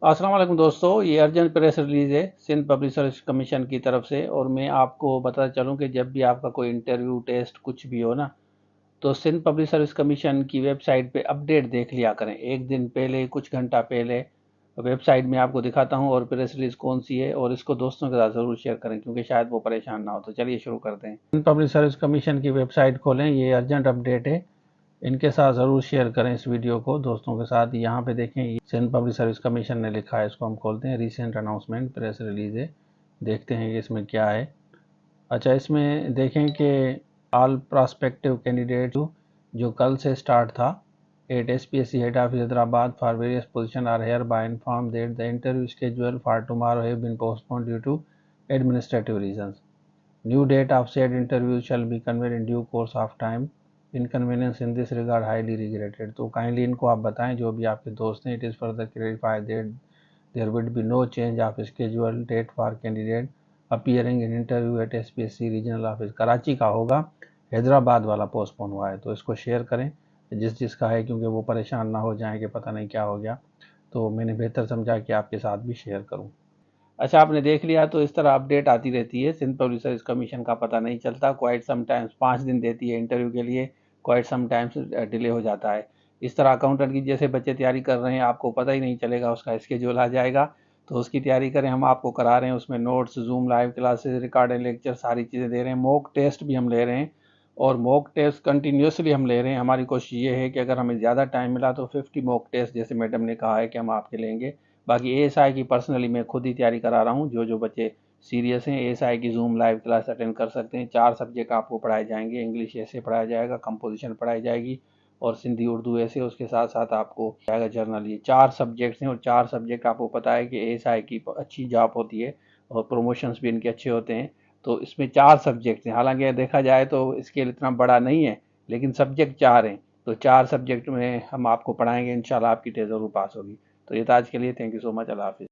अस्सलाम वालेकुम दोस्तों, ये अर्जेंट प्रेस रिलीज है सिंध पब्लिक सर्विस कमीशन की तरफ से। और मैं आपको बताता चलूं कि जब भी आपका कोई इंटरव्यू टेस्ट कुछ भी हो ना, तो सिंध पब्लिक सर्विस कमीशन की वेबसाइट पे अपडेट देख लिया करें। एक दिन पहले, कुछ घंटा पहले वेबसाइट में आपको दिखाता हूं और प्रेस रिलीज कौन सी है, और इसको दोस्तों के साथ ज़रूर शेयर करें क्योंकि शायद वो परेशान ना हो। तो चलिए शुरू करते हैं। सिंध पब्लिक सर्विस कमीशन की वेबसाइट खोलें, ये अर्जेंट अपडेट है, इनके साथ ज़रूर शेयर करें इस वीडियो को दोस्तों के साथ। यहाँ पे देखें, सिंध पब्लिक सर्विस कमीशन ने लिखा है, इसको हम खोलते हैं। रिसेंट अनाउंसमेंट प्रेस रिलीज है, देखते हैं कि इसमें क्या है। अच्छा, इसमें देखें कि ऑल प्रॉस्पेक्टिव कैंडिडेट जो कल से स्टार्ट था at SPSC head office Hyderabad for various position are hereby inform that the interview schedule for tomorrow have been postponed due to administrative reasons. New date of said interview shall be conveyed in due course of time. Inconvenience in this regard highly regretted. तो kindly इनको आप बताएं, जो भी आपके दोस्त हैं। It is further clarified that there would be no change of schedule date for candidate appearing in interview at SPSC regional office. Karachi का होगा, हैदराबाद वाला पोस्टपोन हुआ है। तो इसको शेयर करें जिसका है, क्योंकि वो परेशान ना हो जाएं कि पता नहीं क्या हो गया। तो मैंने बेहतर समझा कि आपके साथ भी शेयर करूं। अच्छा, आपने देख लिया। तो इस तरह अपडेट आती रहती है। सिंध पब्लिक सर्विस कमीशन का पता नहीं चलता। क्वाइट समटाइम्स 5 दिन देती है इंटरव्यू के लिए, क्वाइट समटाइम्स डिले हो जाता है। इस तरह अकाउंटेंट की जैसे बच्चे तैयारी कर रहे हैं, आपको पता ही नहीं चलेगा, उसका स्केड्यूल आ जाएगा। तो उसकी तैयारी करें, हम आपको करा रहे हैं। उसमें notes, zoom live classes, recorded lecture, सारी चीज़ें दे रहे हैं। मॉक टेस्ट भी हम ले रहे हैं, और मॉक टेस्ट कंटिन्यूसली हम ले रहे हैं। हमारी कोशिश ये है कि अगर हमें ज़्यादा टाइम मिला तो 50 मॉक टेस्ट, जैसे मैडम ने कहा है कि हम आपके लेंगे। बाकी ASI की पर्सनली मैं खुद ही तैयारी करा रहा हूँ। जो बच्चे सीरियस हैं, ASI की जूम लाइव क्लास अटेंड कर सकते हैं। 4 सब्जेक्ट आपको पढ़ाए जाएंगे। इंग्लिश ऐसे पढ़ाया जाएगा, कंपोजिशन पढ़ाई जाएगी, और सिंधी उर्दू ऐसे। उसके साथ साथ आपको जाएगा जर्नल। ये 4 सब्जेक्ट्स हैं, और 4 सब्जेक्ट आपको पता है कि ASI की अच्छी जॉब होती है, और प्रमोशंस भी इनके अच्छे होते हैं। तो इसमें 4 सब्जेक्ट हैं। हालांकि देखा जाए तो स्केल इतना बड़ा नहीं है, लेकिन सब्जेक्ट 4 हैं। तो 4 सब्जेक्ट में हम आपको पढ़ाएंगे, इंशाल्लाह आपकी टेस्ट ज़रूर पास होगी। तो ये था आज के लिए। Thank you so much. अल्लाह हाफिज़।